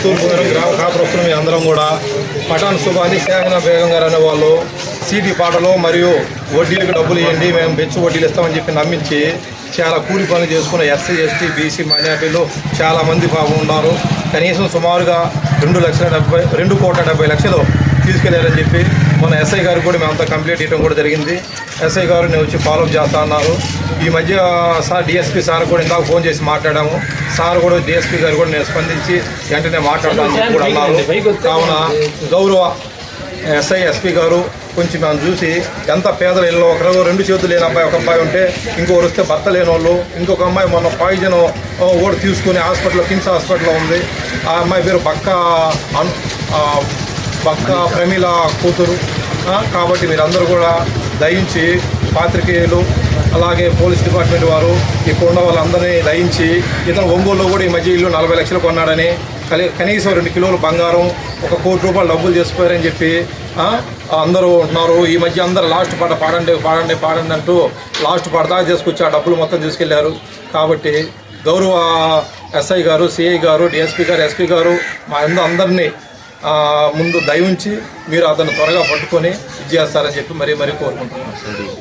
తూర్పునగరం గ్రామ కాపురస్తులు మీ అందరం కూడా పఠాన్ సుబాని షేహనా బేగం గారు అనే వాళ్ళు సీటీ పాటలు మరియు వడ్డీలకు డబ్బులు ఇవ్వండి, మేము బెచ్చు వడ్డీలు ఇస్తామని చెప్పి నమ్మించి చాలా కూలి పనులు చేసుకున్న ఎస్సీ ఎస్టీ బీసీ మైనార్టీలు చాలామంది ఉన్నారు. కనీసం సుమారుగా 2,70,00,000 తీసుకెళ్లారని చెప్పి మన ఎస్ఐ గారు కూడా మేమంతా కంప్లీట్ చేయడం కూడా జరిగింది. ఎస్ఐ గారు నేను వచ్చి ఫాలోఅప్ చేస్తా అన్నారు. ఈ మధ్య సార్ డిఎస్పీ సార్ కూడా ఇందాక ఫోన్ చేసి మాట్లాడాము. సార్ కూడా డిఎస్పీ గారు కూడా నేను స్పందించి వెంటనే మాట్లాడతానని చెప్పి కూడా అన్నారు. కావున గౌరవ ఎస్ఐ ఎస్పీ గారు కొంచెం మేము చూసి ఎంత పేదల ఇళ్ళు ఒకరు 2 చేతులు లేని అబ్బాయి ఒక అబ్బాయి ఉంటే ఇంకొకరు వస్తే భర్త లేని వాళ్ళు, ఇంకొక అమ్మాయి మొన్న పాయిజన్ కూడా తీసుకుని హాస్పిటల్లో కిమ్స్ హాస్పిటల్లో ఉంది. ఆ అమ్మాయి పేరు బక్క ప్రమీల కూతురు. కాబట్టి మీరందరూ కూడా దయించి పాత్రికేయులు అలాగే పోలీస్ డిపార్ట్మెంట్ వారు ఇక్కడ ఉన్న వాళ్ళందరినీ దయించి ఇతను ఒంగోలులో కూడా ఈ మధ్య ఇల్లు 40 లక్షలు కొన్నాడని, కనీసం 2 కిలోలు బంగారం, 1 కోటి రూపాయలు డబ్బులు చేసిపోయారని చెప్పి అందరూ ఉంటున్నారు. ఈ మధ్య అందరూ లాస్ట్ పాట పాడండి అంటూ లాస్ట్ పాట దాకా చేసుకొచ్చి ఆ డబ్బులు మొత్తం తీసుకెళ్లారు. కాబట్టి గౌరవ ఎస్ఐ గారు, సిఐ గారు, డిఎస్పీ గారు, ఎస్పీ గారు మా అందరినీ ముందు దయ ఉంచి మీరు అతను త్వరగా పట్టుకొని ఇది చేస్తారని చెప్పి మరీ కోరుకుంటున్నాను.